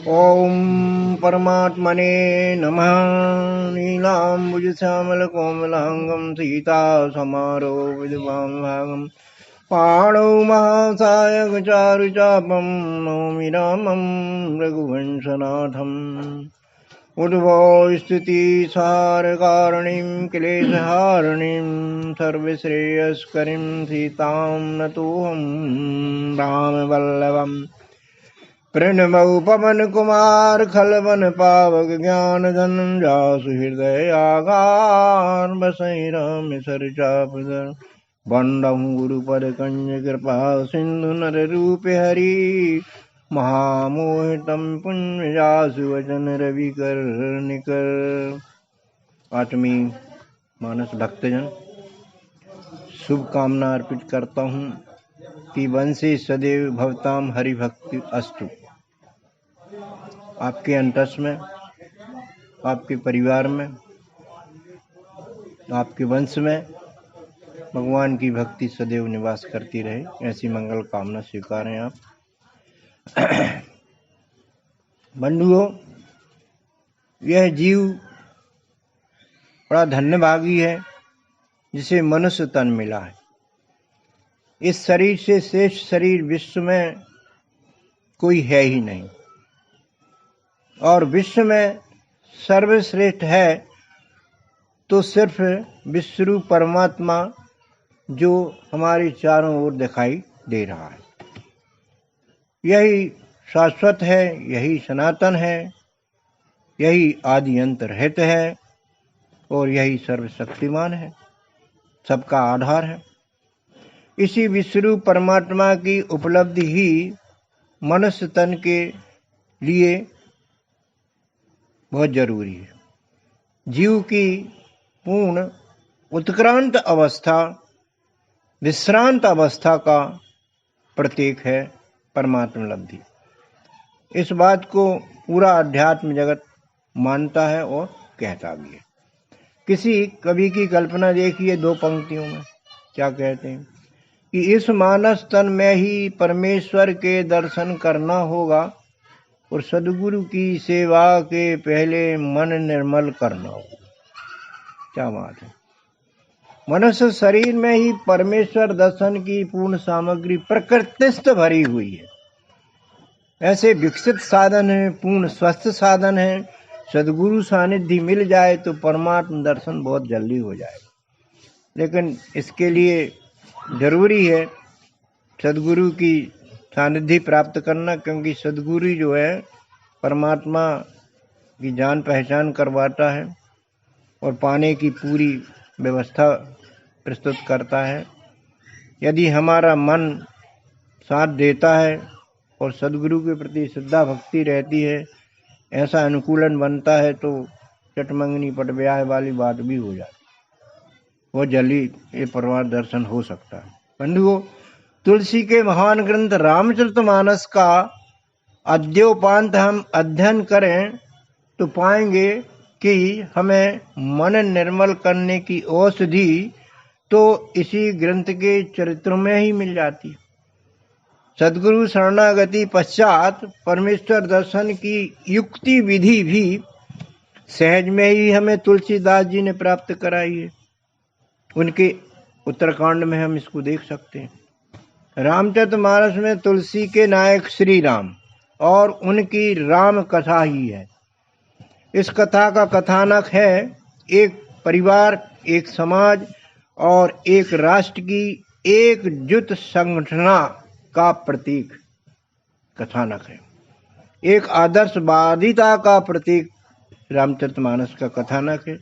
ओम परमात्मने नमः। नीलाम्बुजश्यामलकोमलांगं सीतासमारोह पाणौ महासायकचारुचापं नौमि रामं रघुवंशनाथम्। उद्भव स्थितिसारकारणीं क्लेशहारिणीं सर्वश्रेयस्करीं सीतां नतोऽहं रामवल्लभम्। प्रणमौ पवन कुमार खलवन पावक ज्ञान धनंजा सुहृदय आगार बसई राम सर चापधर बंदम गुरुपद कंज कृपा सिंधु नर रूप हरि महामोहितम पुण्यजासु वचन रवि कर निकर। आत्मी मानस भक्तजन शुभकामना अर्पित करता हूँ कि वंशे सदैव भवताम हरि भक्ति अस्तु। आपके अंतस में, आपके परिवार में, आपके वंश में भगवान की भक्ति सदैव निवास करती रहे, ऐसी मंगल कामना स्वीकारें आप। बंधुओं, यह जीव बड़ा धन्यभागी है जिसे मनुष्य तन मिला है। इस शरीर से श्रेष्ठ शरीर विश्व में कोई है ही नहीं, और विश्व में सर्वश्रेष्ठ है तो सिर्फ विश्वरूप परमात्मा जो हमारे चारों ओर दिखाई दे रहा है। यही शाश्वत है, यही सनातन है, यही आदि अंत रहित है और यही सर्वशक्तिमान है, सबका आधार है। इसी विश्वरूप परमात्मा की उपलब्धि ही मनुष्य तन के लिए बहुत जरूरी है। जीव की पूर्ण उत्क्रांत अवस्था, विश्रांत अवस्था का प्रतीक है परमात्मा लब्धि। इस बात को पूरा अध्यात्म जगत मानता है और कहता भी है। किसी कवि की कल्पना देखिए दो पंक्तियों में, क्या कहते हैं कि इस मानस तन में ही परमेश्वर के दर्शन करना होगा और सदगुरु की सेवा के पहले मन निर्मल करना होगा। क्या बात है। मनुष्य शरीर में ही परमेश्वर दर्शन की पूर्ण सामग्री प्रकृतिस्थ भरी हुई है। ऐसे विकसित साधन है, पूर्ण स्वस्थ साधन है। सदगुरु सानिध्य मिल जाए तो परमात्मा दर्शन बहुत जल्दी हो जाएगा, लेकिन इसके लिए जरूरी है सदगुरु की सानिध्य प्राप्त करना, क्योंकि सदगुरु जो है परमात्मा की जान पहचान करवाता है और पाने की पूरी व्यवस्था प्रस्तुत करता है। यदि हमारा मन साथ देता है और सदगुरु के प्रति श्रद्धा भक्ति रहती है, ऐसा अनुकूलन बनता है तो चटमंगनी पट ब्याह वाली बात भी हो जाती है, वो जल्दी ये परमार्थ दर्शन हो सकता है। बंधुओं, तुलसी के महान ग्रंथ रामचरितमानस का अद्योपांत हम अध्ययन करें तो पाएंगे कि हमें मन निर्मल करने की औषधि तो इसी ग्रंथ के चरित्रों में ही मिल जाती है। सदगुरु शरणागति पश्चात परमेश्वर दर्शन की युक्ति विधि भी सहज में ही हमें तुलसीदास जी ने प्राप्त कराई है। उनके उत्तरकांड में हम इसको देख सकते हैं। रामचरितमानस में तुलसी के नायक श्री राम और उनकी राम कथा ही है। इस कथा का कथानक है एक परिवार, एक समाज और एक राष्ट्र की एकजुट संगठना का प्रतीक कथानक है। एक आदर्शवादिता का प्रतीक रामचरितमानस का कथानक है,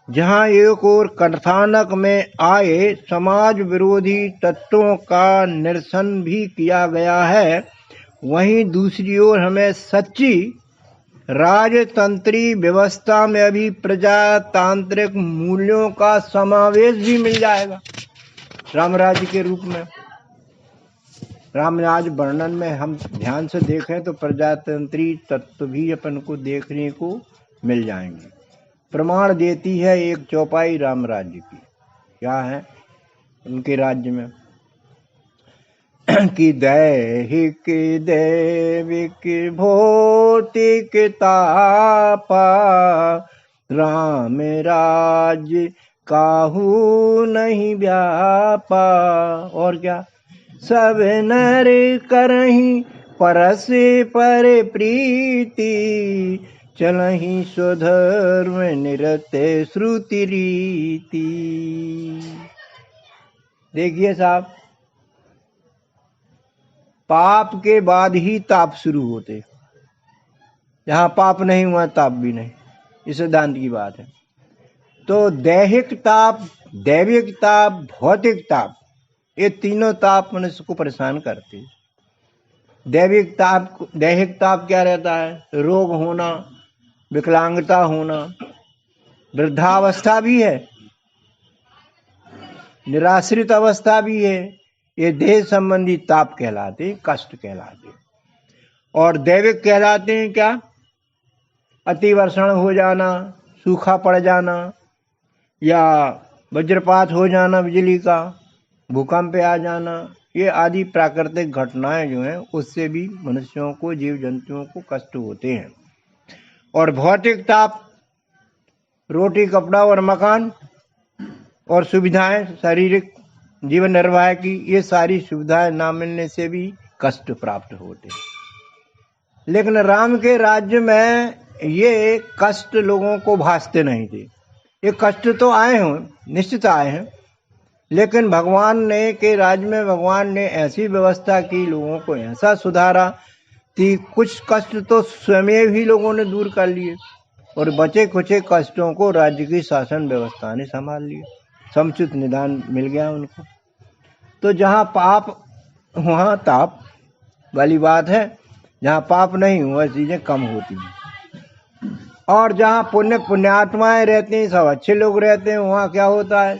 जहाँ एक और कथानक में आए समाज विरोधी तत्वों का निरसन भी किया गया है, वहीं दूसरी ओर हमें सच्ची राजतंत्री व्यवस्था में अभी प्रजातांत्रिक मूल्यों का समावेश भी मिल जाएगा। रामराज्य के रूप में रामराज वर्णन में हम ध्यान से देखें तो प्रजातंत्री तत्व भी अपन को देखने को मिल जाएंगे। प्रमाण देती है एक चौपाई राम राज्य की। क्या है उनके राज्य में? कि दैहिक दैविक भौतिक तापा, राम राज्य काहू नहीं व्यापा। और क्या, सब नर करहीं परस पर प्रीति, चलहीं स्वधर्म निरत श्रुति रीति। देखिए साहब, पाप के बाद ही ताप शुरू होते, जहां पाप नहीं हुआ ताप भी नहीं। इस सिद्धांत की बात है। तो दैहिक ताप, दैविक ताप, भौतिक ताप, ये तीनों ताप मनुष्य को परेशान करते। दैहिक ताप क्या रहता है? रोग होना, विकलांगता होना, वृद्धावस्था भी है, निराश्रित अवस्था भी है। ये देह संबंधी ताप कहलाते, कष्ट कहलाते। और दैविक कहलाते हैं क्या? अतिवर्षण हो जाना, सूखा पड़ जाना, या वज्रपात हो जाना बिजली का, भूकंप आ जाना, ये आदि प्राकृतिक घटनाएं जो हैं उससे भी मनुष्यों को, जीव जंतुओं को कष्ट होते हैं। और भौतिक ताप, रोटी कपड़ा और मकान और सुविधाएं, शारीरिक जीवन निर्वाह की, ये सारी सुविधाएं ना मिलने से भी कष्ट प्राप्त होते हैं। लेकिन राम के राज्य में ये कष्ट लोगों को भासते नहीं थे। ये कष्ट तो आए हों, निश्चित आए हैं, लेकिन भगवान ने के राज्य में भगवान ने ऐसी व्यवस्था की, लोगों को ऐसा सुधारा कि कुछ कष्ट तो स्वयं ही लोगों ने दूर कर लिए, और बचे कुचे कष्टों को राज्य की शासन व्यवस्था ने संभाल लिया, समुचित निदान मिल गया उनको। तो जहाँ पाप वहाँ ताप वाली बात है, जहाँ पाप नहीं हुआ चीजें कम होती हैं। और जहाँ पुण्यात्माएं रहते हैं, सब अच्छे लोग रहते हैं, वहाँ क्या होता है?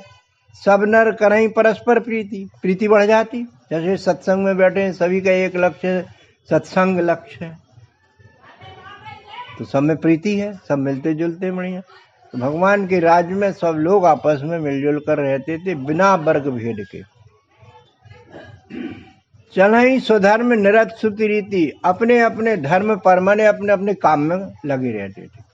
सब नर करहीं परस्पर प्रीति बढ़ जाती। जैसे सत्संग में बैठे हैं, सभी का एक लक्ष्य सत्संग लक्ष्य है, तो सब में प्रीति है, सब मिलते जुलते बढ़िया। तो भगवान के राज्य में सब लोग आपस में मिलजुल कर रहते थे, बिना वर्ग भेद के। चलहीं स्वधर्म निरत श्रुति रीति, अपने अपने धर्म पर माने अपने अपने काम में लगे रहते थे,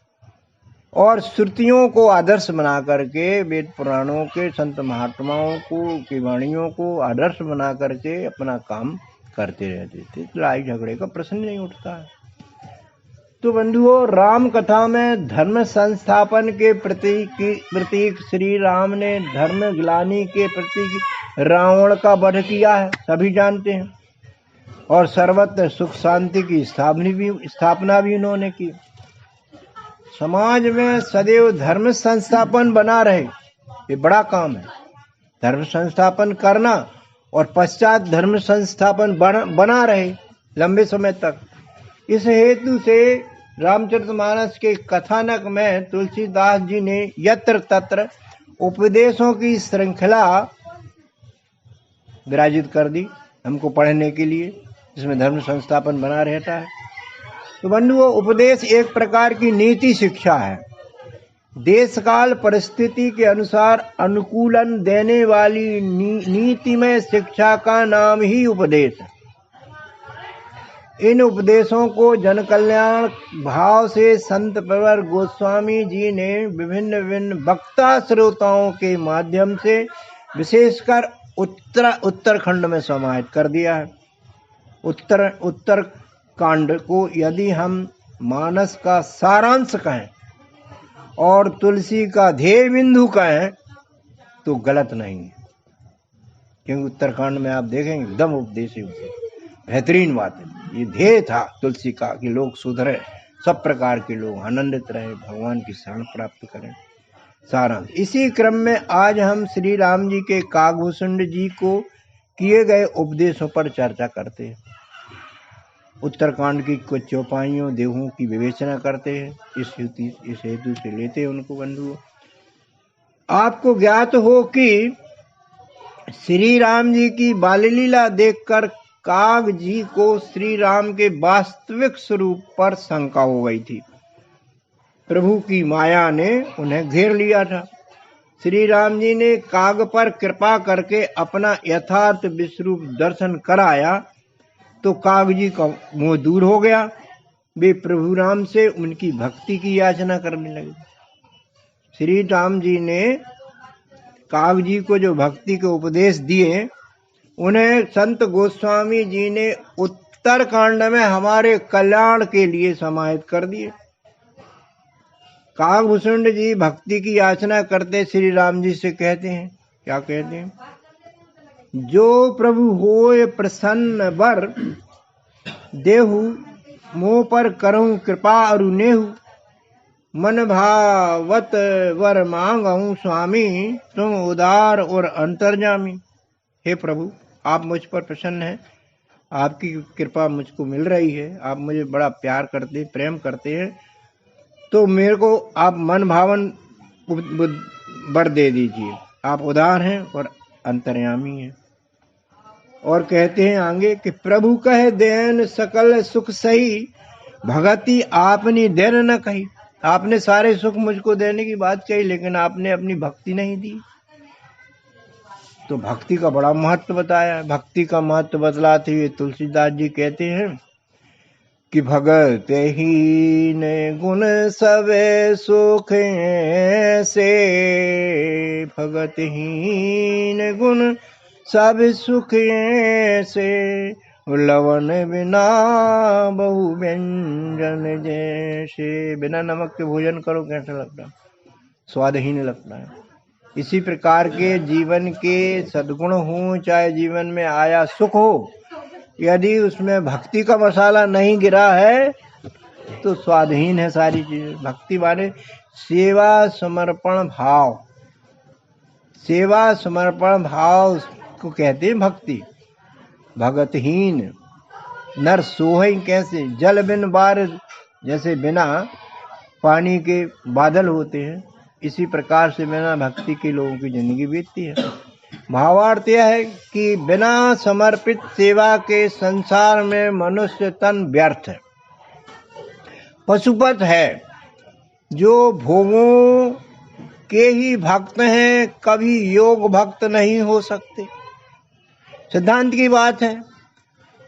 और श्रुतियों को आदर्श बना करके, वेद पुराणों के संत महात्माओं को की वाणियों को आदर्श बना करके अपना काम करते रहते थे। लड़ाई झगड़े का प्रश्न नहीं उठता है। तो बंधुओं, राम कथा में धर्म संस्थापन के प्रतीक श्री राम ने धर्म ग्लानि के प्रतीक रावण का वध किया है, सभी जानते हैं। और सर्वत्र सुख शांति की स्थापना भी उन्होंने की। समाज में सदैव धर्म संस्थापन बना रहे, ये बड़ा काम है। धर्म संस्थापन करना और पश्चात धर्म संस्थापन बना रहे लंबे समय तक। इस हेतु से रामचरितमानस के कथानक में तुलसीदास जी ने यत्र तत्र उपदेशों की श्रृंखला विराजित कर दी हमको पढ़ने के लिए, जिसमें धर्म संस्थापन बना रहता है। तो बंधुओं, उपदेश एक प्रकार की नीति शिक्षा है। देश काल परिस्थिति के अनुसार अनुकूलन देने वाली नीतिमय शिक्षा का नाम ही उपदेश है। इन उपदेशों को जन कल्याण भाव से संत प्रवर गोस्वामी जी ने विभिन्न वक्ता श्रोताओं के माध्यम से विशेषकर उत्तरखंड में समाहित कर दिया है। उत्तरकांड को यदि हम मानस का सारांश कहें और तुलसी का ध्येय बिंदु कहें तो गलत नहीं है, क्योंकि उत्तरकांड में आप देखेंगे एकदम उपदेश बेहतरीन बात है। ये ध्येय था तुलसी का कि लोग सुधरे, सब प्रकार के लोग आनंदित रहे, भगवान की शरण प्राप्त करें, सारांश। इसी क्रम में आज हम श्री राम जी के काकभूषुंड जी को किए गए उपदेशों पर चर्चा करते हैं। उत्तरकांड की कुछ चौपाइयों देवों की विवेचना करते हैं, इस हेतु से लेते हैं उनको। बंधुओं, आपको ज्ञात हो कि श्री राम जी की बाल लीला देखकर काग जी को श्री राम के वास्तविक स्वरूप पर शंका हो गई थी। प्रभु की माया ने उन्हें घेर लिया था। श्री राम जी ने काग पर कृपा करके अपना यथार्थ विश्वरूप दर्शन कराया तो काग जी का मोह दूर हो गया। वे प्रभु राम से उनकी भक्ति की याचना करने लगे। श्री राम जी ने काग जी को जो भक्ति के उपदेश दिए, उन्हें संत गोस्वामी जी ने उत्तर कांड में हमारे कल्याण के लिए समाहित कर दिए। कागभूषुंड जी भक्ति की याचना करते श्री राम जी से कहते हैं, क्या कहते हैं? जो प्रभु होए प्रसन्न वर देहु, मोह पर करहूं कृपा अरु नेहु, मन भावत वर मांगहूं स्वामी, तुम उदार और अंतर्जामी। हे प्रभु, आप मुझ पर प्रसन्न हैं, आपकी कृपा मुझको मिल रही है, आप मुझे बड़ा प्यार करते, प्रेम करते हैं, तो मेरे को आप मन भावन वर दे दीजिए। आप उदार हैं और अंतर्यामी हैं। और कहते हैं आगे कि प्रभु कहे देन सकल सुख सही, भगति आपनी देन न कही। आपने सारे सुख मुझको देने की बात कही, लेकिन आपने अपनी भक्ति नहीं दी। तो भक्ति का बड़ा महत्व बताया। भक्ति का महत्व बतलाते हुए तुलसीदास जी कहते हैं कि भगत हीन गुण सबे सुख से, भगत हीन गुण सब सुख से, लवन बिना बहु व्यंजन जैसे। बिना नमक के भोजन करो कैसा लगता है? स्वादहीन लगता है। इसी प्रकार के जीवन के सद्गुण हो, चाहे जीवन में आया सुख हो, यदि उसमें भक्ति का मसाला नहीं गिरा है तो स्वादहीन है सारी चीजें। भक्ति माने सेवा समर्पण भाव। सेवा समर्पण भाव को कहते हैं भक्ति। भगतहीन नर सोहई कैसे, जल बिन बार, जैसे बिना पानी के बादल होते हैं, इसी प्रकार से बिना भक्ति के लोगों की जिंदगी बीतती है। भावार्थ यह है कि बिना समर्पित सेवा के संसार में मनुष्य तन व्यर्थ है, पशुपत है। जो भोगों के ही भक्त हैं, कभी योग भक्त नहीं हो सकते। सिद्धांत की बात है।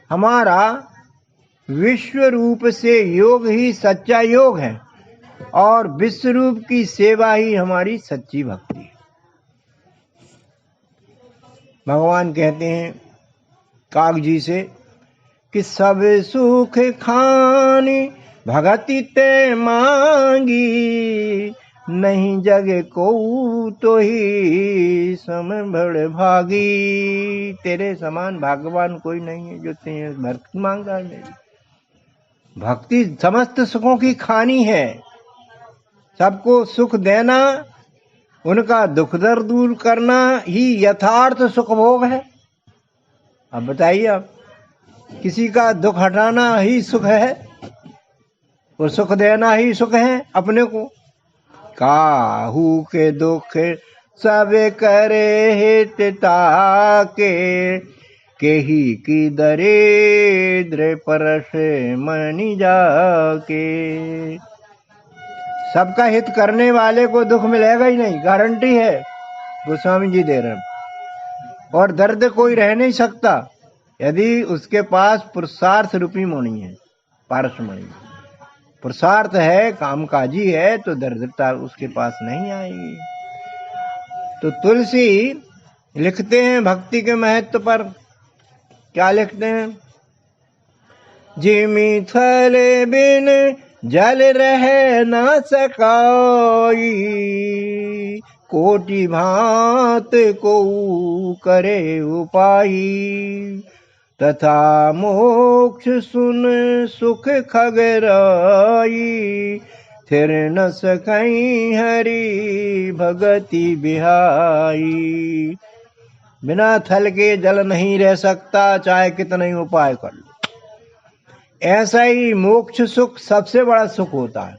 हमारा विश्व रूप से योग ही सच्चा योग है और विश्व रूप की सेवा ही हमारी सच्ची भक्ति है। भगवान कहते हैं काग जी से कि सब सुख खानी भगति ते मांगी, नहीं जगे को तो ही सम बड़ भागी। तेरे समान भाग्यवान कोई नहीं है जो तेरे भक्ति मांगा है। भक्ति समस्त सुखों की खानी है। सबको सुख देना, उनका दुख दर्द दूर करना ही यथार्थ सुख भोग है। अब बताइए, आप किसी का दुख हटाना ही सुख है, वो सुख देना ही सुख है अपने को। काहू के दुख सब करे हित ताके, केही की दरिद्र परस मनि जाके। सबका हित करने वाले को दुख मिलेगा ही नहीं, गारंटी है, गोस्वामी जी दे रहे हैं। और दर्द कोई रह नहीं सकता यदि उसके पास पुरुषार्थ रूपी मणि है, पारस मणि। पुरुषार्थ है, कामकाजी है, तो दरिद्रता उसके पास नहीं आएगी। तो तुलसी लिखते हैं भक्ति के महत्व पर, क्या लिखते हैं? जिमि थल बिन जल रह न सकाई, कोटि भांत को करे उपाई। तथा मोक्ष सुन सुख खगराई, थिर न सकई हरि भगति बिहाई। बिना थल के जल नहीं रह सकता, चाहे कितना ही उपाय कर लो। ऐसा ही मोक्ष सुख सबसे बड़ा सुख होता है,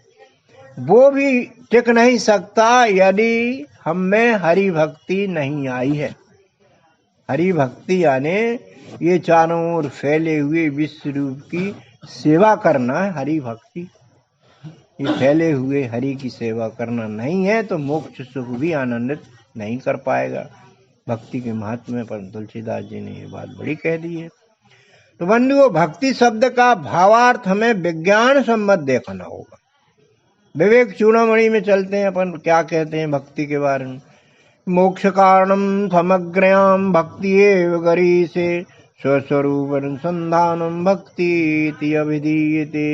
वो भी टिक नहीं सकता यदि हम में हरि भक्ति नहीं आई है। हरि भक्ति यानी ये चारों ओर फैले हुए विश्व रूप की सेवा करना है हरि भक्ति। ये फैले हुए हरि की सेवा करना नहीं है तो मोक्ष सुख भी आनंदित नहीं कर पाएगा भक्ति के महत्व में। पर तुलसीदास जी ने ये बात बड़ी कह दी है। तो बंधुओं, भक्ति शब्द का भावार्थ हमें विज्ञान सम्मत देखना होगा। विवेक चूड़ामणि में चलते हैं अपन, क्या कहते हैं भक्ति के बारे में। मोक्ष कारणम समग्रयाम भक्ति एव गरीसे स्वस्वरूप अनुसंधानम भक्ति अभिधीयते।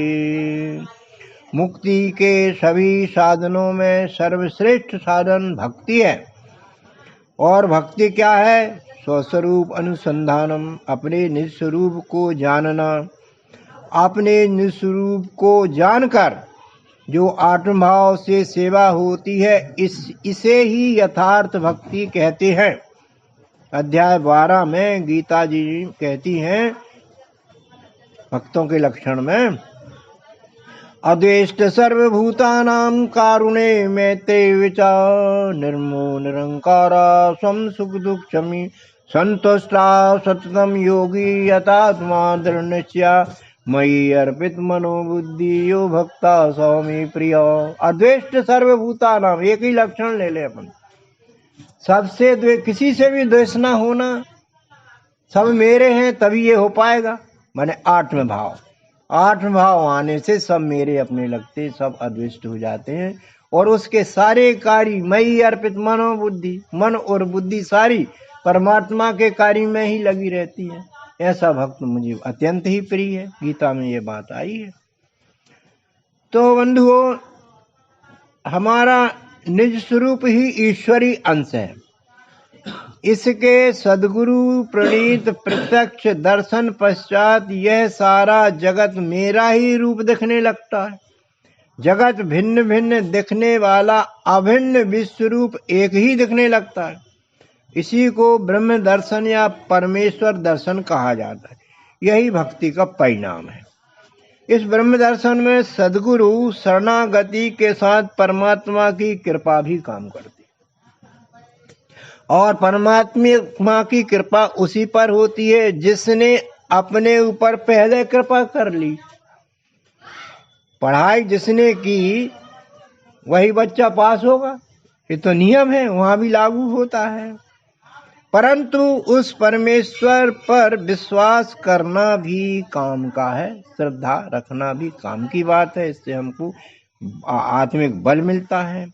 मुक्ति के सभी साधनों में सर्वश्रेष्ठ साधन भक्ति है। और भक्ति क्या है? स्वस्वरूप अनुसंधानम, अपने निज स्वरूप को जानना। अपने निज स्वरूप को जानकर जो आत्मभाव से सेवा होती है, इसे ही यथार्थ भक्ति कहते हैं। अध्याय 12 में गीता जी कहती हैं भक्तों के लक्षण में, अद्वेष्ट सर्वभूतानां कारुणे मैत्रेय विचार निर्मो निरंकारा स्वम सुख दुख क्षमी संतुष्टा सततम योगी यतात्मा दृढ़ निश्चया मयि अर्पित मनोबुद्धि यो भक्ता स्वामी प्रिय। अद्वेष्ट सर्वभूतानां, एक ही लक्षण ले ले अपन, सबसे किसी से भी द्वेष ना होना, सब मेरे हैं तभी ये हो पाएगा। माने आत्मभाव, आत्मभाव आने से सब मेरे अपने लगते, सब अद्वेष्ट हो जाते हैं। और उसके सारे कार्य मयि अर्पित मनोबुद्धि, मन और बुद्धि सारी परमात्मा के कार्य में ही लगी रहती है। ऐसा भक्त मुझे अत्यंत ही प्रिय है। गीता में ये बात आई है। तो बंधुओं, हमारा निज स्वरूप ही ईश्वरी अंश है। इसके सद्गुरु प्रणीत प्रत्यक्ष दर्शन पश्चात यह सारा जगत मेरा ही रूप दिखने लगता है। जगत भिन्न भिन्न दिखने वाला अभिन्न विश्व रूप एक ही दिखने लगता है। इसी को ब्रह्म दर्शन या परमेश्वर दर्शन कहा जाता है। यही भक्ति का परिणाम है। इस ब्रह्म दर्शन में सद्गुरु शरणागति के साथ परमात्मा की कृपा भी काम करती है। और परमात्मा की कृपा उसी पर होती है जिसने अपने ऊपर पहले कृपा कर ली। पढ़ाई जिसने की वही बच्चा पास होगा, ये तो नियम है, वहां भी लागू होता है। परंतु उस परमेश्वर पर विश्वास करना भी काम का है, श्रद्धा रखना भी काम की बात है। इससे हमको आत्मिक बल मिलता है।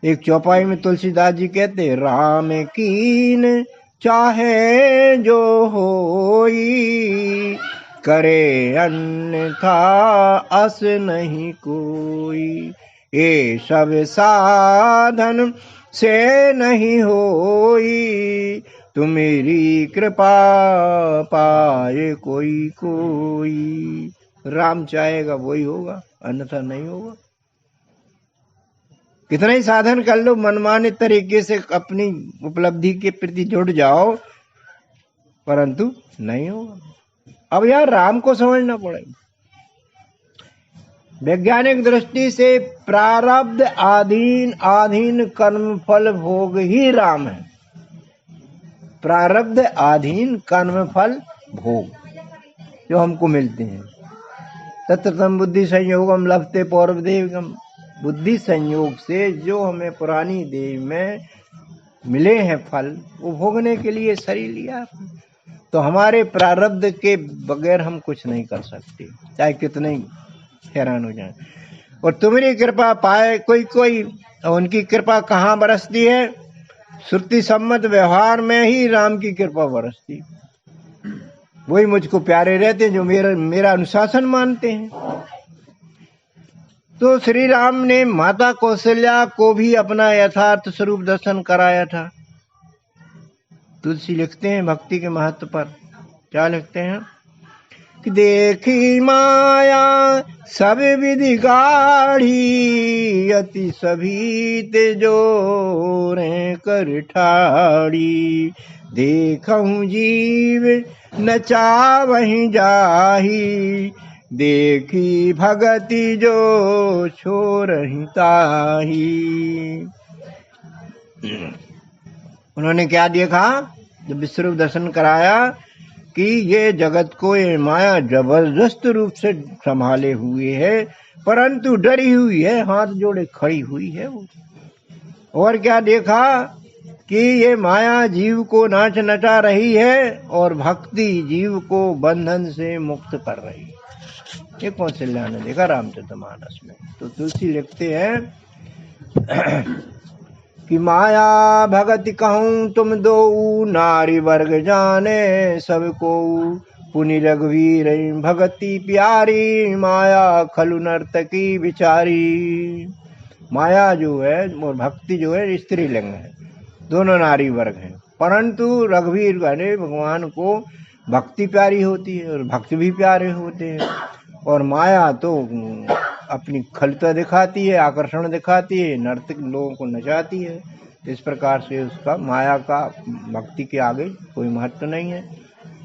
एक चौपाई में तुलसीदास जी कहते, राम कीन चाहे जो होई करे अन्यथा अस नहीं कोई। ये सब साधन से नहीं होई तुम्हारी कृपा पाए कोई कोई। राम चाहेगा वही होगा, अन्यथा नहीं होगा। कितना ही साधन कर लो, मनमाने तरीके से अपनी उपलब्धि के प्रति जुड़ जाओ, परंतु नहीं होगा। अब यार राम को समझना पड़ेगा। वैज्ञानिक दृष्टि से प्रारब्ध आधीन कर्म फल भोग ही राम है। प्रारब्ध आधीन कर्म फल भोग जो हमको मिलते हैं। तत्रतम बुद्धि संयोगम लभते पौर्व देवगम। बुद्धि संयोग से जो हमें पुरानी देव में मिले हैं फल, वो भोगने के लिए शरीर लिया। तो हमारे प्रारब्ध के बगैर हम कुछ नहीं कर सकते, चाहे कितने हैरान हो जाए। और तुम्हारी कृपा पाए कोई कोई। उनकी कृपा कहाँ बरसती है? श्रुति सम्मत व्यवहार में ही राम की कृपा बरसती। वही मुझको प्यारे रहते हैं जो मेरा अनुशासन मानते हैं। तो श्री राम ने माता कौशल्या को भी अपना यथार्थ स्वरूप दर्शन कराया था। तुलसी लिखते हैं भक्ति के महत्व पर, क्या लिखते हैं कि देखी माया सब विधि गाढ़ी अति सभी तेजोरे कर ठाड़ी। देखूं जीव न चावहि जाही देखी भगति जो छोरहि ताही। उन्होंने क्या देखा जब विश्वरूप दर्शन कराया कि ये जगत को ये माया जबरदस्त रूप से संभाले हुए है, परंतु डरी हुई है, हाथ जोड़े खड़ी हुई है वो। और क्या देखा कि ये माया जीव को नाच नचा रही है और भक्ति जीव को बंधन से मुक्त कर रही है। ये कौशल्या ने देखा रामचरितमानस में। तो तुलसी लिखते हैं कि माया भगति कहूँ तुम दो नारी वर्ग जाने सबको पुनि रघुवीर भगति प्यारी माया खलु नर्तकी बिचारी। माया जो है और भक्ति जो है स्त्रीलिंग है, दोनों नारी वर्ग हैं, परंतु रघुवीर ने भगवान को भक्ति प्यारी होती है और भक्त भी प्यारे होते हैं। और माया तो अपनी खलता दिखाती है, आकर्षण दिखाती है, नर्तक लोगों को नचाती है। इस प्रकार से उसका माया का भक्ति के आगे कोई महत्व नहीं है,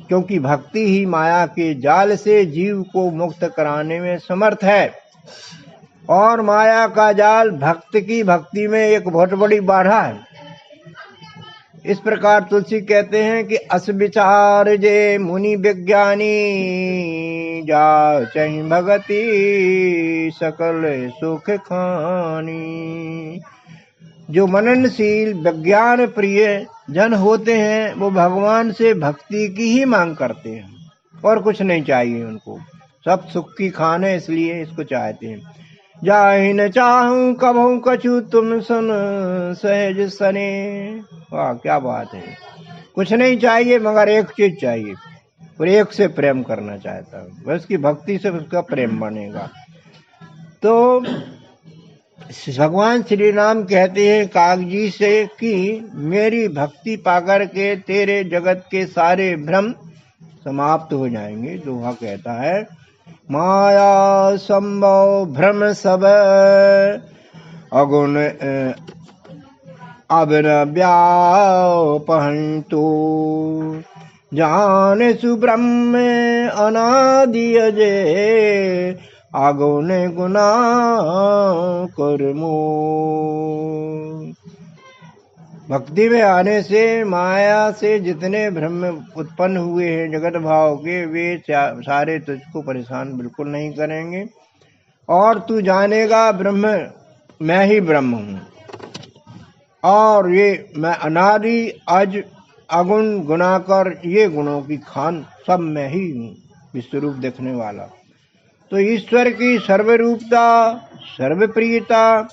क्योंकि भक्ति ही माया के जाल से जीव को मुक्त कराने में समर्थ है। और माया का जाल भक्त की भक्ति में एक बहुत बड़ी बाधा है। इस प्रकार तुलसी कहते हैं कि अस विचार जे मुनि विज्ञानी जा चहि भगति सकल सुख खानी। जो मननशील विज्ञान प्रिय जन होते हैं वो भगवान से भक्ति की ही मांग करते हैं और कुछ नहीं चाहिए उनको, सब सुख की खान है इसलिए इसको चाहते हैं। जाहि न चाहूं कभू कछु तुम सुन सहज सने। वाह क्या बात है, कुछ नहीं चाहिए मगर एक चीज चाहिए और एक से प्रेम करना चाहता हूँ, बस की भक्ति से उसका प्रेम बनेगा। तो भगवान श्री राम कहते हैं कागजी से कि मेरी भक्ति पाकर के तेरे जगत के सारे भ्रम समाप्त हो जाएंगे। दोहा कहता है माया संभव भ्रम सब अगुण अब न व्यापहंतु जाने सुब्रह्म अनादि अजय आगुण गुना कर्मो। भक्ति में आने से माया से जितने भ्रम उत्पन्न हुए हैं जगत भाव के, वे सारे तुझको परेशान बिल्कुल नहीं करेंगे। और तू जानेगा ब्रह्म मैं ही ब्रह्म हूँ और ये मैं अनादि अज अगुण गुणाकर, ये गुणों की खान सब मैं ही हूँ, विश्वरूप देखने वाला। तो ईश्वर की सर्वरूपता, सर्वप्रियता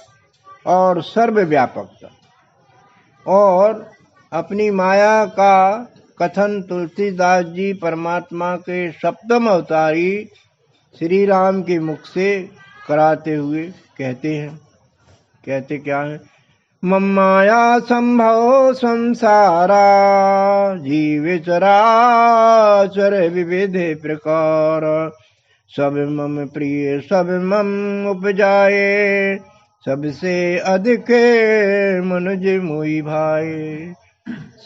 और सर्वव्यापकता और अपनी माया का कथन तुलसीदास जी परमात्मा के सप्तम अवतारी श्री राम के मुख से कराते हुए कहते हैं। कहते क्या है? ममाया संभव संसारा जीव चराचर विविध प्रकार सब मम प्रिय सब मम उपजाए सबसे अधिक मनुज मोहि भाए।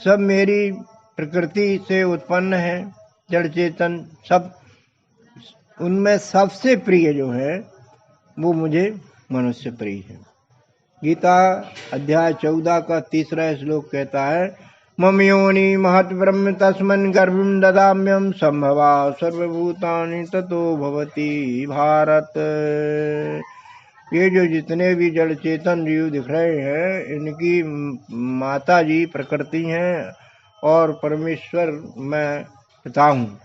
सब मेरी प्रकृति से उत्पन्न है, जड़ चेतन सब, उनमें सबसे प्रिय जो है वो मुझे मनुष्य प्रिय है। गीता अध्याय 14 का 3 श्लोक कहता है मम योनि महत ब्रह्म तस्मन् गर्भं ददाम्यहं संभवा सर्वभूतानि ततो भवति भारत। ये जो जितने भी जड़ चेतन जीव दिख रहे हैं इनकी माता जी प्रकृति हैं और परमेश्वर मैं पिता हूँ,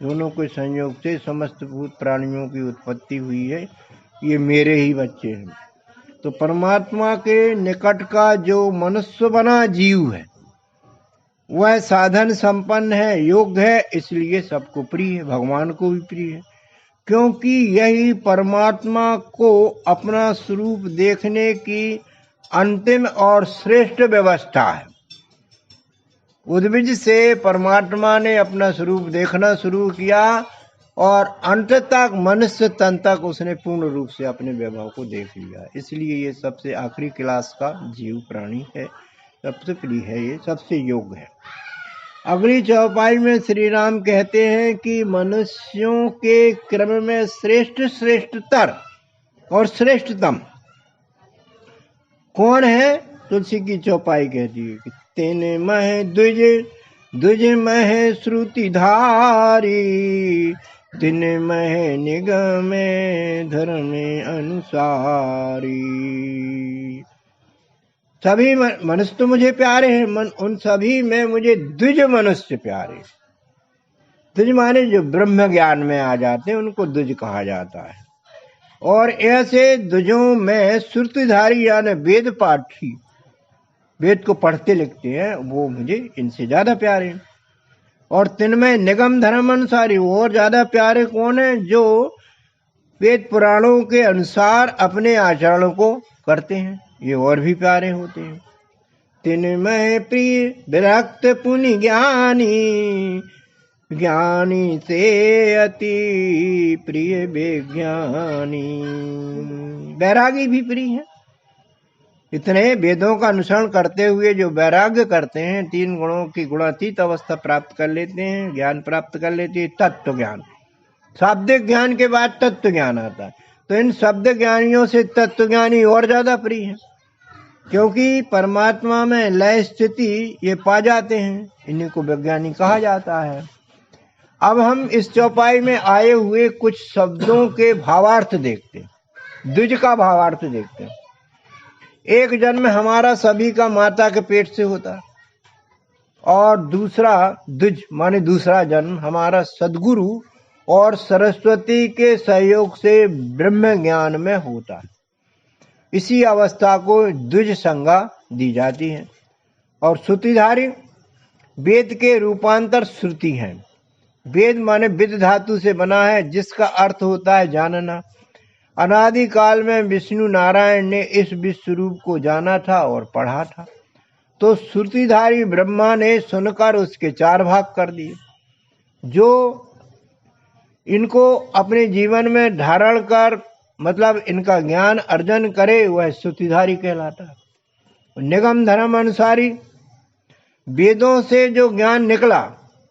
दोनों के संयोग से समस्त भूत प्राणियों की उत्पत्ति हुई है, ये मेरे ही बच्चे हैं। तो परमात्मा के निकट का जो मनुष्य बना जीव है वह साधन संपन्न है, योग्य है, इसलिए सबको प्रिय है, भगवान को भी प्रिय है, क्योंकि यही परमात्मा को अपना स्वरूप देखने की अंतिम और श्रेष्ठ व्यवस्था है। उद्भिज से परमात्मा ने अपना स्वरूप देखना शुरू किया और अंत तक मनुष्य तन तक उसने पूर्ण रूप से अपने वैभव को देख लिया, इसलिए ये सबसे आखिरी क्लास का जीव प्राणी है, सबसे प्रिय है, ये सबसे योग्य है। अगली चौपाई में श्री राम कहते हैं कि मनुष्यों के क्रम में श्रेष्ठतर और श्रेष्ठतम कौन है? तुलसी की चौपाई कहती है कि तेने मह द्विज मह श्रुति धारी तिन मह निगम धर्म अनुसारी। सभी मनुष्य तो मुझे प्यारे हैं, उन सभी में मुझे द्विज मनुष्य प्यारे। द्विज माने जो ब्रह्म ज्ञान में आ जाते हैं उनको द्विज कहा जाता है। और ऐसे द्विजों में श्रुतिधारी यानी वेद पाठी, वेद को पढ़ते लिखते हैं, वो मुझे इनसे ज्यादा प्यारे हैं। और तिनमें निगम धर्म अनुसारी और ज्यादा प्यारे कौन है? जो वेद पुराणों के अनुसार अपने आचरण को करते हैं, ये और भी प्यारे होते हैं। तिनमय प्रिय विरक्त पुनि ज्ञानी, ज्ञानी से अति प्रिय विज्ञानी। वैरागी भी प्रिय है। इतने वेदों का अनुसरण करते हुए जो वैराग्य करते हैं, 3 गुणों की गुणातीत अवस्था प्राप्त कर लेते हैं, ज्ञान प्राप्त कर लेते हैं, तत्व ज्ञान। शाब्दिक ज्ञान के बाद तत्व ज्ञान आता है। तो इन शब्द ज्ञानियों से तत्व ज्ञानी और ज्यादा प्रिय है, क्योंकि परमात्मा में लय स्थिति ये पा जाते हैं। इन्हीं को विज्ञानी कहा जाता है। अब हम इस चौपाई में आए हुए कुछ शब्दों के भावार्थ देखते हैं, द्विज का भावार्थ देखते हैं। एक जन्म हमारा सभी का माता के पेट से होता है, और दूसरा द्विज माने दूसरा जन्म हमारा सद्गुरु और सरस्वती के सहयोग से ब्रह्म ज्ञान में होता है। इसी अवस्था को द्विज संज्ञा दी जाती है। और श्रुतिधारी वेद के रूपांतर श्रुति है। वेद माने विद धातु से बना है, जिसका अर्थ होता है जानना। अनादि काल में विष्णु नारायण ने इस विश्व रूप को जाना था और पढ़ा था, तो श्रुतिधारी ब्रह्मा ने सुनकर उसके 4 भाग कर दिए। जो इनको अपने जीवन में धारण कर मतलब इनका ज्ञान अर्जन करे, वह श्रुतिधारी कहलाता है। निगम धर्म अनुसारी वेदों से जो ज्ञान निकला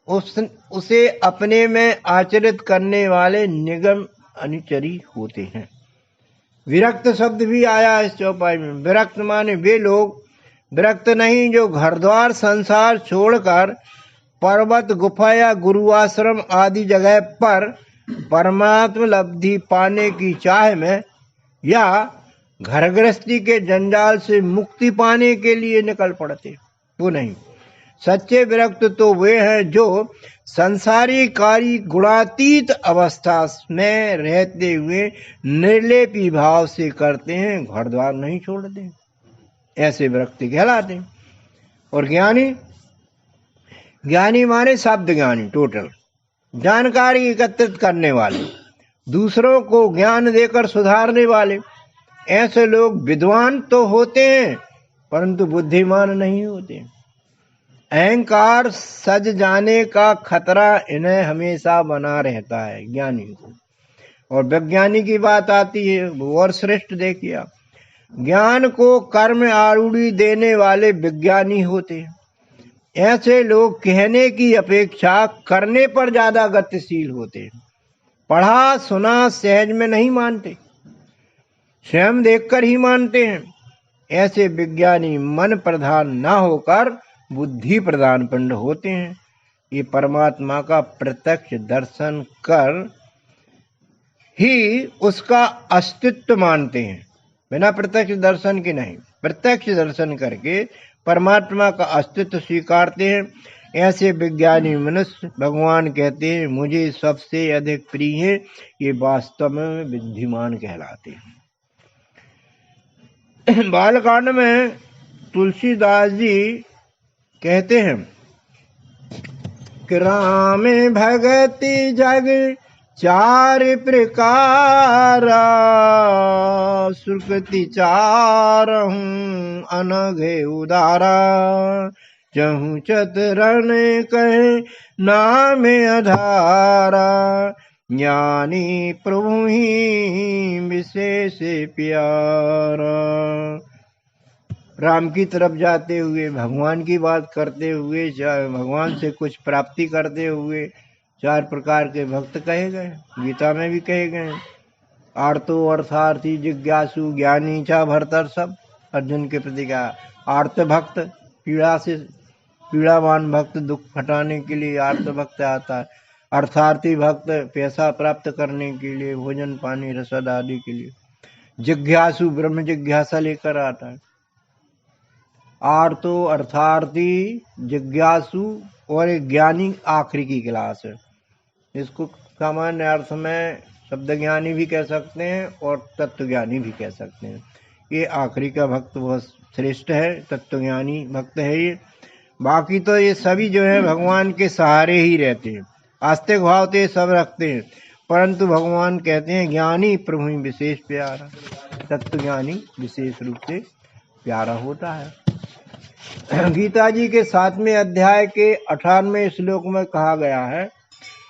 उसे अपने में आचरित करने वाले निगम अनुचरी होते हैं। विरक्त शब्द भी आया इस चौपाई में। विरक्त माने वे लोग विरक्त नहीं जो घर द्वार संसार छोड़कर पर्वत गुफा या गुरु आश्रम आदि जगह पर परमात्म लब्धि पाने की चाह में या घर गृहस्थी के जंजाल से मुक्ति पाने के लिए निकल पड़ते, वो नहीं। सच्चे विरक्त तो वे हैं जो संसारी कार्य गुणातीत अवस्था में रहते हुए निर्लेपी भाव से करते हैं, घर द्वार नहीं छोड़ते, ऐसे विरक्त कहलाते हैं। और ज्ञानी, ज्ञानी माने शब्द ज्ञानी, टोटल जानकारी एकत्रित करने वाले, दूसरों को ज्ञान देकर सुधारने वाले। ऐसे लोग विद्वान तो होते हैं परंतु बुद्धिमान नहीं होते। अहंकार सज जाने का खतरा इन्हें हमेशा बना रहता है ज्ञानी को। और विज्ञानी की बात आती है, वो और श्रेष्ठ देखिए। ज्ञान को कर्म आरूढ़ी देने वाले विज्ञानी होते हैं। ऐसे लोग कहने की अपेक्षा करने पर ज्यादा गतिशील होते हैं। पढ़ा सुना सहज में नहीं मानते, स्वयं देखकर ही मानते हैं। ऐसे विज्ञानी मन प्रधान न होकर बुद्धि प्रधान पिंड होते हैं। ये परमात्मा का प्रत्यक्ष दर्शन कर ही उसका अस्तित्व मानते हैं, बिना प्रत्यक्ष दर्शन के नहीं। प्रत्यक्ष दर्शन करके परमात्मा का अस्तित्व स्वीकारते हैं। ऐसे विज्ञानी मनुष्य भगवान कहते हैं मुझे सबसे अधिक प्रिय है, ये वास्तव में बुद्धिमान कहलाते हैं। बालकांड में तुलसीदास जी कहते हैं कि राम भगति जग 4 प्रकार, सुकृति 4 अनघे उदारा, चहु चतुरन कहे नाम आधारा, ज्ञानी प्रभु ही विशेष प्यारा। राम की तरफ जाते हुए, भगवान की बात करते हुए, भगवान से कुछ प्राप्ति करते हुए 4 प्रकार के भक्त कहे गए, गीता में भी कहे गए। आर्तो अर्थार्थी जिज्ञासु ज्ञानी चा भरतर, सब अर्जुन के प्रति का। आर्त भक्त पीड़ावान भक्त, दुख हटाने के लिए आर्त भक्त आता है। अर्थार्थी भक्त पैसा प्राप्त करने के लिए, भोजन पानी रसद आदि के लिए। जिज्ञासु ब्रह्म जिज्ञासा लेकर आता है। आर्तो अर्थार्थी, जिज्ञासु और एक ज्ञानी आखिरी की क्लास है। इसको सामान्य अर्थ में शब्द ज्ञानी भी कह सकते हैं और तत्व ज्ञानी भी कह सकते हैं। ये आखिरी का भक्त बहुत श्रेष्ठ है, तत्वज्ञानी भक्त है ये। बाकी तो ये सभी जो है भगवान के सहारे ही रहते हैं, आस्तिक भाव तो ये सब रखते हैं, परंतु भगवान कहते हैं ज्ञानी प्रभु ही विशेष प्यारा। तत्वज्ञानी विशेष रूप से प्यारा होता है। गीता जी के 7वें अध्याय के 18वें श्लोक में कहा गया है,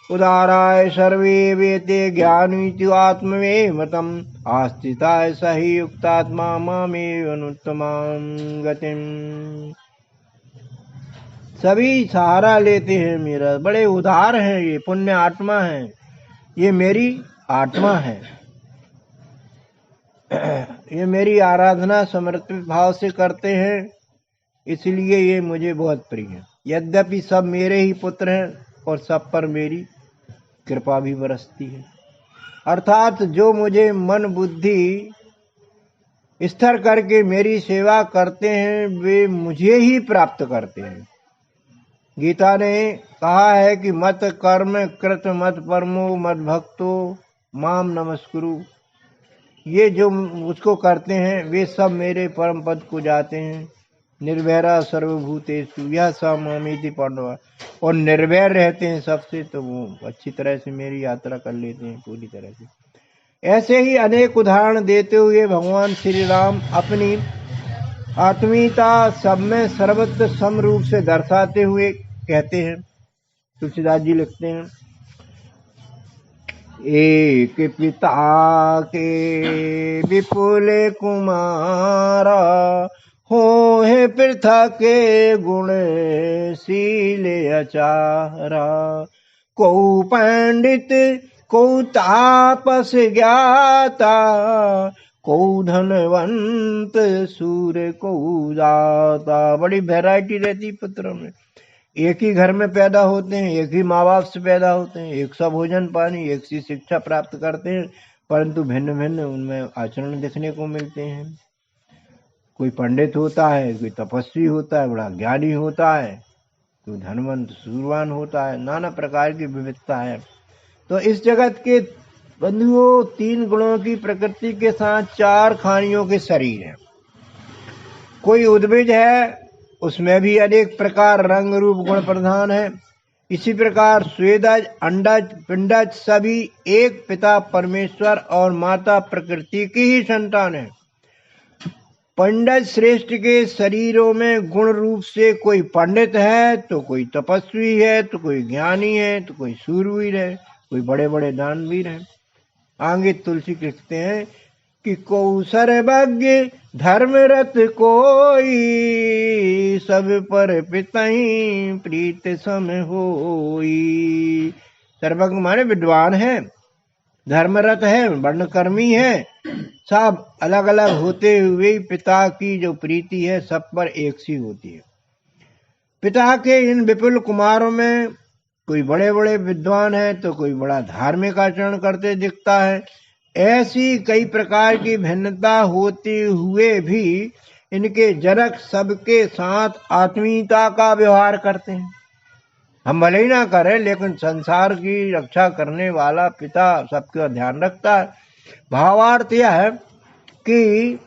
उदाराय सर्वे वेते ज्ञानीति आत्मवे मतम आस्थिताय सही युक्तात्मा मामेव अनुत्तमां गतिम। सभी सहारा लेते हैं मेरा, बड़े उदार हैं, ये पुण्य आत्मा है, ये मेरी आत्मा है, ये मेरी आराधना समर्पित भाव से करते हैं, इसलिए ये मुझे बहुत प्रिय है। यद्यपि सब मेरे ही पुत्र हैं और सब पर मेरी कृपा भी बरसती है। अर्थात जो मुझे मन बुद्धि स्थिर करके मेरी सेवा करते हैं वे मुझे ही प्राप्त करते हैं। गीता ने कहा है कि मत कर्म कृत मत परमो मत भक्तो माम नमस्कुरु। ये जो मुझको करते हैं वे सब मेरे परम पद को जाते हैं। निर्भैरा सर्वभूतेषु यह स मामेति पांडवा, और निर्भय रहते हैं सबसे, तो वो अच्छी तरह से मेरी यात्रा कर लेते हैं पूरी तरह से। ऐसे ही अनेक उदाहरण देते हुए भगवान श्री राम अपनी आत्मीयता सब में सर्वत्र समरूप से दर्शाते हुए कहते हैं। तुलसीदास जी लिखते हैं, एक पिता के विपुल कुमारा हो है पृथक के गुण शील अचारा। को पंडित को तापस ज्ञाता को धनवंत सूर्य को दाता। बड़ी वैरायटी रहती पुत्रों में। एक ही घर में पैदा होते हैं, एक ही माँ बाप से पैदा होते हैं, एक सा भोजन पानी, एक सी शिक्षा प्राप्त करते हैं, परंतु भिन्न भिन्न उनमें आचरण देखने को मिलते हैं। कोई पंडित होता है, कोई तपस्वी होता है, बड़ा ज्ञानी होता है, कोई धनवंत सूरवान होता है, नाना प्रकार की विविधता है। तो इस जगत के बंधुओं 3 गुणों की प्रकृति के साथ 4 खानियों के शरीर हैं। कोई उद्भिज है, उसमें भी अनेक प्रकार रंग रूप गुण प्रधान है। इसी प्रकार स्वेदज अंडज पिंडज सभी एक पिता परमेश्वर और माता प्रकृति की ही संतान है। पंडित श्रेष्ठ के शरीरों में गुण रूप से कोई पंडित है, तो कोई तपस्वी है, तो कोई ज्ञानी है, तो कोई सूरवीर है, कोई बड़े बड़े दानवीर है। आगे तुलसी लिखते हैं कि को सर्वज्ञ धर्मरत कोई सब पर पितहि प्रीत सम होई। सर्वज्ञ माने विद्वान है, धर्मरत है, वर्णकर्मी है, सब अलग अलग होते हुए पिता की जो प्रीति है सब पर एक सी होती है। पिता के इन विपुल कुमारों में कोई बड़े बड़े विद्वान है, तो कोई बड़ा धार्मिक आचरण करते दिखता है। ऐसी कई प्रकार की भिन्नता होते हुए भी इनके जनक सबके साथ आत्मीयता का व्यवहार करते हैं। हम भले ही ना करें, लेकिन संसार की रक्षा करने वाला पिता सबका ध्यान रखता है। भावार्थ यह है कि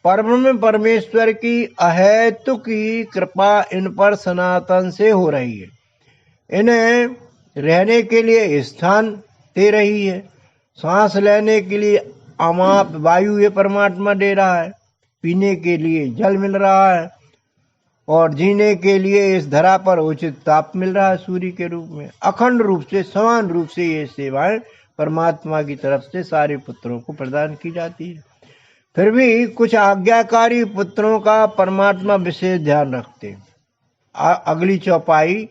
परम परमेश्वर की अहेतु की कृपा इन पर सनातन से हो रही है। इन्हें रहने के लिए स्थान दे रही है, सांस लेने के लिए अमाप वायु ये परमात्मा दे रहा है, पीने के लिए जल मिल रहा है, और जीने के लिए इस धरा पर उचित ताप मिल रहा है सूर्य के रूप में। अखंड रूप से समान रूप से ये सेवाएं परमात्मा की तरफ से सारे पुत्रों को प्रदान की जाती है। फिर भी कुछ आज्ञाकारी पुत्रों का परमात्मा विशेष ध्यान रखते हैं। अगली चौपाई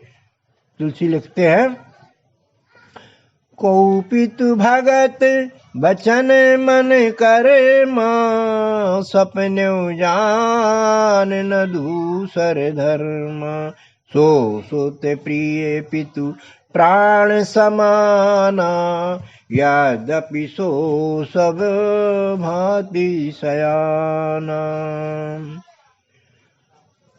तुलसी लिखते हैं, कौपितु भगत बचन मन करे मां सपने जान न दूसर धर्म सो सोते प्रिय पितु प्राण समाना यद्यपि सो सब भांति सयाना।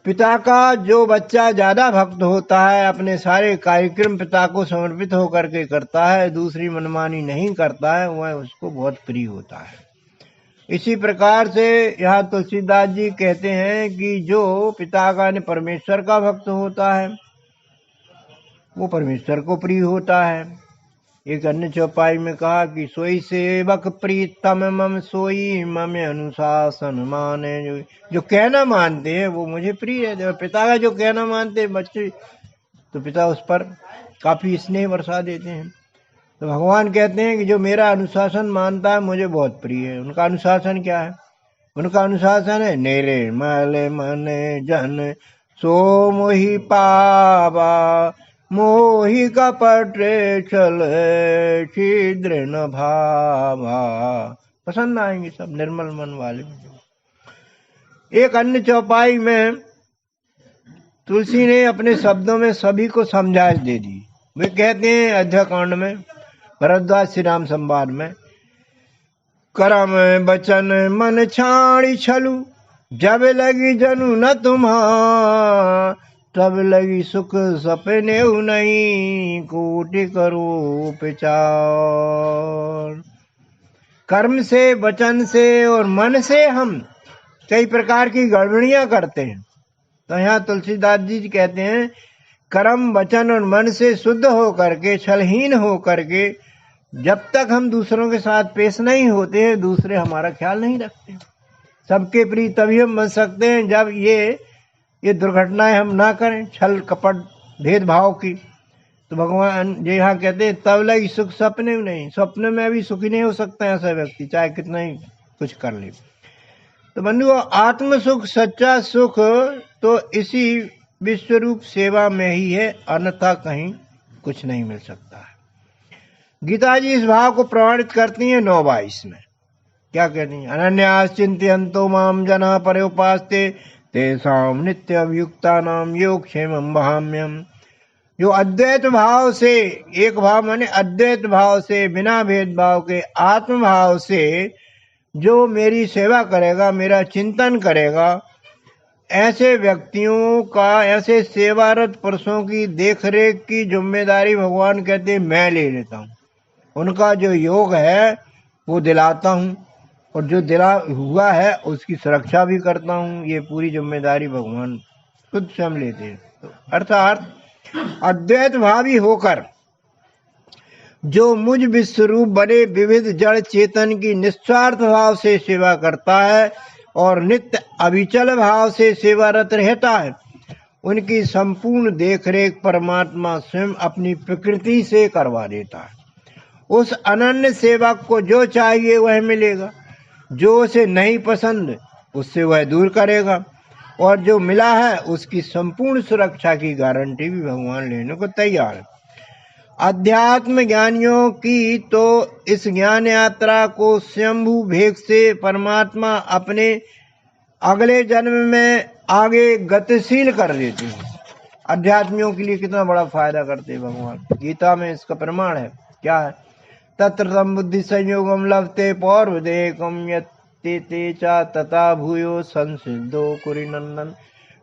पिता का जो बच्चा ज्यादा भक्त होता है, अपने सारे कार्यक्रम पिता को समर्पित होकर के करता है, दूसरी मनमानी नहीं करता है, वह उसको बहुत प्रिय होता है। इसी प्रकार से यहाँ तुलसीदास जी कहते हैं कि जो पिता का ने परमेश्वर का भक्त होता है वो परमेश्वर को प्रिय होता है। एक अन्य चौपाई में कहा कि सोई सेवक प्रीतम मम सोई मम अनुशासन माने। जो कहना मानते हैं वो मुझे प्रिय है। पिता का जो कहना मानते हैं बच्चे, तो पिता उस पर काफी स्नेह बरसा देते हैं। तो भगवान कहते हैं कि जो मेरा अनुशासन मानता है मुझे बहुत प्रिय है। उनका अनुशासन क्या है? उनका अनुशासन है निर्मल मन जन सो मोहि पावा, मोहि कपट छल छिद्र न भावा। पसंद आएंगे सब निर्मल मन वाले। एक अन्य चौपाई में तुलसी ने अपने शब्दों में सभी को समझाइश दे दी। वे कहते हैं अध्याकांड में, भरद्वाज श्री राम संवाद में, करम बचन मन छाणी छलु, जब लगी जनु न तुम्हार, तब लगी सुख सपने नहीं, कोटि करो विचार। कर्म से, वचन से और मन से हम कई प्रकार की गड़बड़ियां करते हैं। तो यहाँ तुलसीदास जी कहते हैं कर्म, वचन और मन से शुद्ध हो करके, छलहीन हो करके जब तक हम दूसरों के साथ पेश नहीं होते हैं, दूसरे हमारा ख्याल नहीं रखते। सबके प्रिय तभी हम बन सकते हैं जब ये दुर्घटनाएं हम ना करें, छल कपट भेदभाव की। तो भगवान जी यहाँ कहते हैं तब लगी सुख सपने में नहीं। सपने में भी सुखी नहीं हो सकता ऐसा व्यक्ति, चाहे कितना ही कुछ कर ले। तो बंधु, आत्म सुख, सच्चा सुख तो इसी विश्वरूप सेवा में ही है, अन्यथा कहीं कुछ नहीं मिल सकता है। गीता जी इस भाव को प्रमाणित करती हैं 9:22 में। क्या कहती हैं? अनन्यास चिंतयन्तो माम जना पर्युपास्ते, तेषां नित्य अभियुक्तानां योगक्षेमं वहाम्यहम्। जो अद्वैत भाव से, एक भाव माने अद्वैत भाव से, बिना भेदभाव के आत्म भाव से जो मेरी सेवा करेगा, मेरा चिंतन करेगा, ऐसे व्यक्तियों का, ऐसे सेवारत पुरुषों की देखरेख की जिम्मेदारी भगवान कहते हैं मैं ले लेता हूँ। उनका जो योग है वो दिलाता हूँ, और जो दिला हुआ है उसकी सुरक्षा भी करता हूँ। ये पूरी जिम्मेदारी भगवान खुद स्वयं लेते हैं। तो अर्थात अद्वैत भावी होकर जो मुझ विश्वरूप बने विविध जड़ चेतन की निस्वार्थ भाव से सेवा करता है और नित्य अविचल भाव से सेवारत रहता है, उनकी संपूर्ण देखरेख परमात्मा स्वयं अपनी प्रकृति से करवा देता है। उस अनन्य सेवक को जो चाहिए वह मिलेगा, जो उसे नहीं पसंद उससे वह दूर करेगा, और जो मिला है उसकी संपूर्ण सुरक्षा की गारंटी भी भगवान लेने को तैयार है। अध्यात्म ज्ञानियों की तो इस ज्ञान यात्रा को स्वयंभू भेग से परमात्मा अपने अगले जन्म में आगे गतिशील कर देते हैं। अध्यात्मियों के लिए कितना बड़ा फायदा करते हैं भगवान। गीता में इसका प्रमाण है। क्या है? तत्र तम बुद्धि संयोगम लभते पौर्वदेकम यत्ते चा तथा भूयो संसिद्धो कुरिनंदन।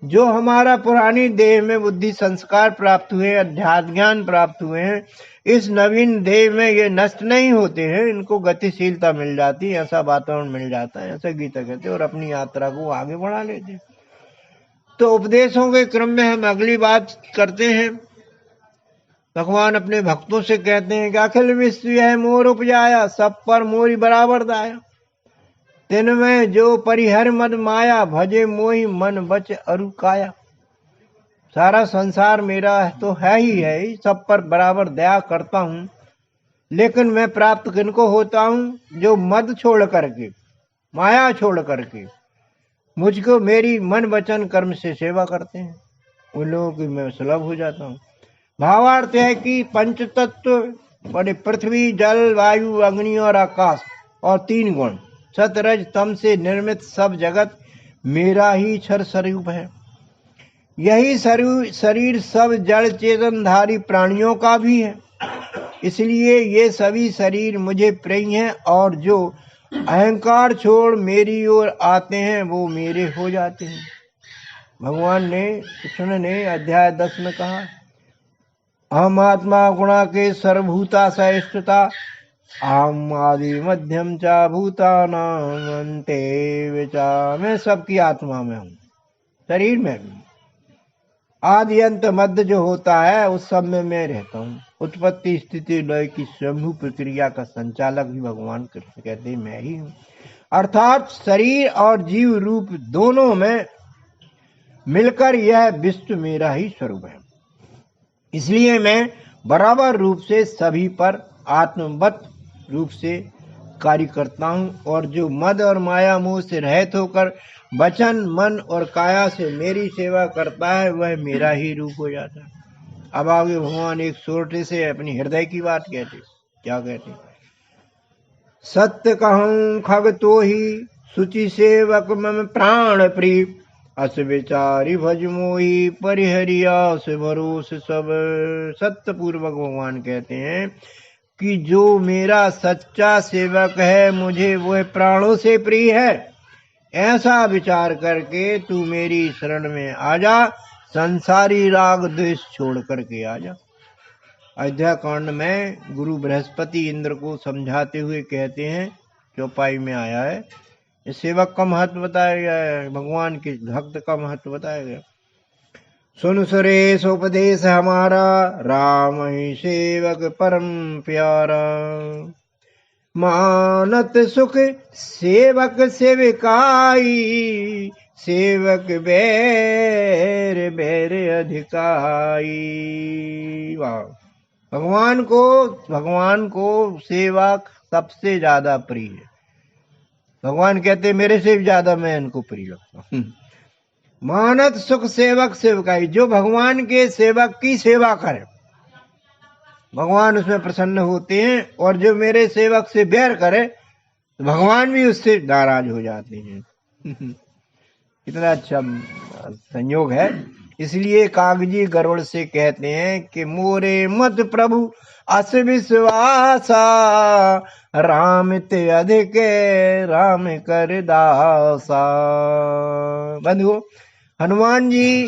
जो हमारा पुरानी देह में बुद्धि संस्कार प्राप्त हुए, अध्यात्म ज्ञान प्राप्त हुए हैं, इस नवीन देह में ये नष्ट नहीं होते हैं, इनको गतिशीलता मिल जाती है, ऐसा वातावरण मिल जाता है, ऐसा गीता कहते हैं, और अपनी यात्रा को आगे बढ़ा लेते हैं। तो उपदेशों के क्रम में हम अगली बात करते हैं। भगवान अपने भक्तों से कहते हैं कि अखिल विश्व है मोर उपजाया, सब पर मोरी बराबर दाया, दिन में जो परिहर मद माया, भजे मोहि मन बच अरु काया। सारा संसार मेरा तो है ही, सब पर बराबर दया करता हूँ, लेकिन मैं प्राप्त किनको होता हूँ? जो मद छोड़ करके, माया छोड़ करके मुझको मेरी मन वचन कर्म से सेवा करते हैं, उन लोगों की मैं सुलभ हो जाता हूँ। भावार्थ है कि पंच तत्व बड़े पृथ्वी, जल, वायु, अग्नि और आकाश, और 3 गुण सत रज तम से निर्मित सब जगत मेरा ही क्षर स्वरूप है। यही शरीर सब जड़ चेतनधारी प्राणियों का भी है, इसलिए ये सभी शरीर मुझे प्रिय हैं, और जो अहंकार छोड़ मेरी ओर आते हैं वो मेरे हो जाते हैं। भगवान ने, कृष्ण ने अध्याय 10 में कहा, अहम आत्मा गुणा के सर्वभूता सहिष्णुता, अहम आदि मध्यम चा भूतानां अन्ते विचा। मैं सबकी आत्मा में हूँ, शरीर में भी। आदि अंत मध्य जो होता है उस सब में मैं रहता हूँ। उत्पत्ति स्थिति लय की स्वयंभू प्रक्रिया का संचालक भी भगवान कृष्ण कहते हैं मैं ही हूँ। अर्थात शरीर और जीव रूप दोनों में मिलकर यह विश्व मेरा ही स्वरूप है। इसलिए मैं बराबर रूप से सभी पर आत्मवत रूप से कार्य करता हूँ, और जो मद और माया मोह से रहित होकर वचन मन और काया से मेरी सेवा करता है वह मेरा ही रूप हो जाता है। अब आगे भगवान एक छोटे से अपनी हृदय की बात कहते, क्या कहते, सत्य कहूं खग तो ही सुचि सेवक मम प्राण प्रिय, अस विचारी भज मोही परिहरिया से भरोस सब। सत्य पूर्वक भगवान कहते हैं कि जो मेरा सच्चा सेवक है मुझे वह प्राणों से प्रिय है, ऐसा विचार करके तू मेरी शरण में आ जा, संसारी राग द्वेष छोड़ करके आ जा। अयोध्या कांड में गुरु बृहस्पति इंद्र को समझाते हुए कहते हैं, चौपाई में आया है, इस सेवक का महत्व बताया गया है, भगवान के भक्त का महत्व बताया गया। सुन सुरेश उपदेश हमारा, राम ही सेवक परम प्यारा, मानत सुख सेवक सेविकाई, सेवक बैर बैर अधिकाई। वाह, भगवान को सेवा सबसे ज्यादा प्रिय है। भगवान कहते मेरे से भी ज्यादा मैं इनको प्रिय लगता हूँ। मानत सुख सेवक सेवकाई, जो भगवान के सेवक की सेवा करे भगवान उसमें प्रसन्न होते हैं, और जो मेरे सेवक से बैर करे तो भगवान भी उससे नाराज हो जाते हैं। कितना अच्छा संयोग है। इसलिए कागजी गरुड़ से कहते हैं कि मोरे मत प्रभु अस विश्वासा, राम ते अधिक राम कर दासा। बंधु, हनुमान जी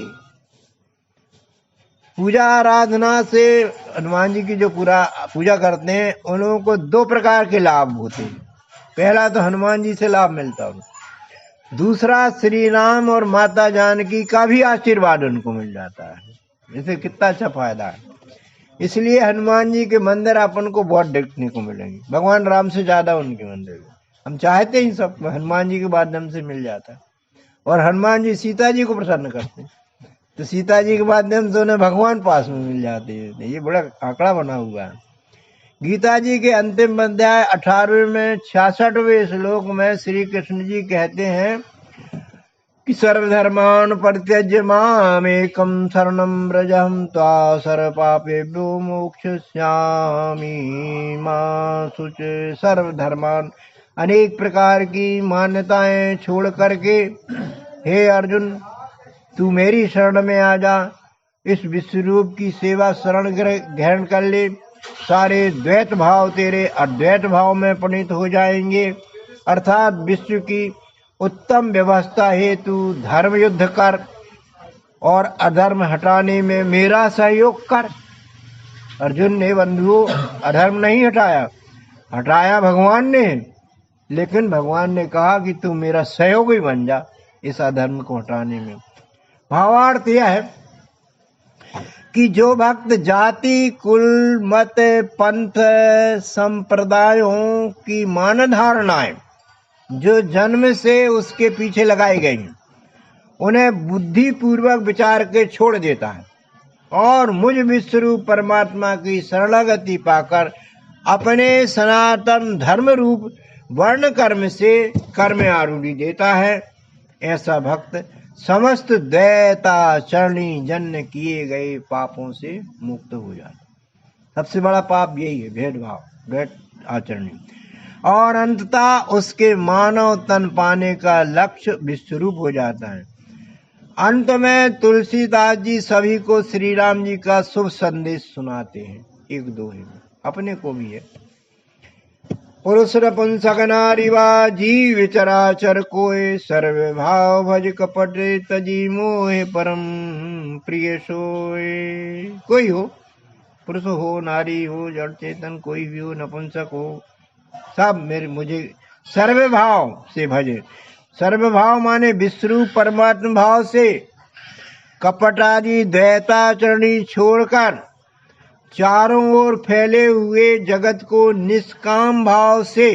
पूजा आराधना से, हनुमान जी की जो पूजा करते हैं उन लोगों को 2 प्रकार के लाभ होते हैं। पहला तो हनुमान जी से लाभ मिलता है, दूसरा श्री राम और माता जानकी का भी आशीर्वाद उनको मिल जाता है। इसे कितना अच्छा फायदा है। इसलिए हनुमान जी के मंदिर अपन को बहुत देखने को मिलेंगे, भगवान राम से ज्यादा उनके मंदिर हम चाहते ही सब हनुमान जी के माध्यम से मिल जाता है। और हनुमान जी सीता जी को प्रसन्न करते हैं तो सीता जी के माध्यम से उन्हें भगवान पास में मिल जाते हैं। ये बड़ा आंकड़ा बना हुआ है। गीता जी के अंतिम अध्याय 18 में 66वें श्लोक में श्री कृष्ण जी कहते हैं कि सर्वधर्मान परित्यज्य मामेकं शरणं व्रजहं त्वा सर्वपापेभ्यो मोक्षयिष्यामि मा शुच। सर्वधर्मान, अनेक प्रकार की मान्यताएं छोड़ करके हे अर्जुन तू मेरी शरण में आ जा, इस विश्वरूप की सेवा शरण ग्रहण कर ले, सारे द्वैत भाव तेरे अद्वैत भाव में परिणत हो जाएंगे। अर्थात विश्व की उत्तम व्यवस्था हेतु धर्म युद्ध कर और अधर्म हटाने में मेरा सहयोग कर। अर्जुन ने बंधुओं अधर्म नहीं हटाया भगवान ने, लेकिन भगवान ने कहा कि तू मेरा सहयोगी बन जा इस अधर्म को हटाने में। भावार्थ यह है कि जो भक्त जाति कुल मत पंथ संप्रदायों की मान धारणाएं जो जन्म से उसके पीछे लगाई गई हैं उन्हें बुद्धि पूर्वक विचार के छोड़ देता है और मुझ विश्वरूप परमात्मा की शरणागति पाकर अपने सनातन धर्म रूप वर्ण कर्म से कर्म आरूढ़ी देता है। ऐसा भक्त समस्त द्वैताचरणी जन्य किए गए पापों से मुक्त हो जाता। सबसे बड़ा पाप यही है, भेदभाव, द्वैत आचरणी, और अंततः उसके मानव तन पाने का लक्ष्य विश्वरूप हो जाता है। अंत में तुलसीदास जी सभी को श्री राम जी का शुभ संदेश सुनाते हैं, एक दोहे में, अपने को भी है। पुरुष नपुंसक नारी वा जीव चराचर कोय, सर्व भाव भज कपट तजी मोह परम प्रिय सोय। कोई हो, पुरुष हो, नारी हो, जड़ चेतन कोई भी हो, नपुंसक हो, सब मुझे सर्व भाव से भजे। सर्व भाव माने विश्वरूप परमात्मा भाव से कपट आदि द्वैताचरणी छोड़कर चारों ओर फैले हुए जगत को निष्काम भाव से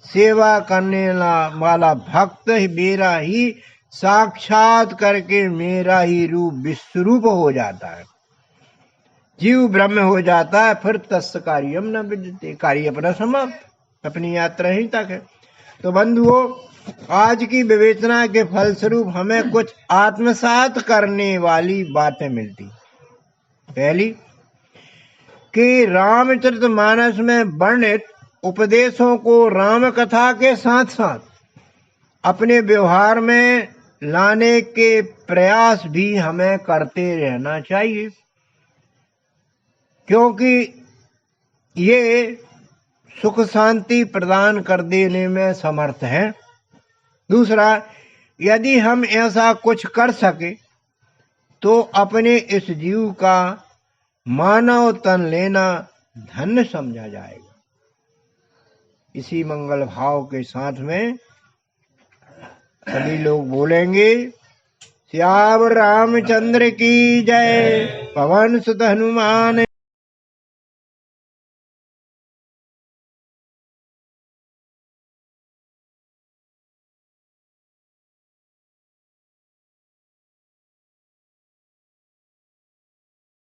सेवा करने वाला भक्त मेरा ही साक्षात करके मेरा ही रूप विश्वरूप हो जाता है, जीव ब्रह्म हो जाता है। फिर तस्य कार्यम न विद्यते, कार्य अपना समाप्त, अपनी यात्रा ही तक है। तो बंधुओं, आज की विवेचना के फलस्वरूप हमें कुछ आत्मसात करने वाली बातें मिलती। पहली कि रामचरितमानस में वर्णित उपदेशों को राम कथा के साथ साथ अपने व्यवहार में लाने के प्रयास भी हमें करते रहना चाहिए, क्योंकि ये सुख शांति प्रदान कर देने में समर्थ है। दूसरा, यदि हम ऐसा कुछ कर सके तो अपने इस जीव का मानव तन लेना धन्य समझा जाएगा। इसी मंगल भाव के साथ में सभी लोग बोलेंगे, श्याम रामचंद्र की जय, पवन सुत हनुमान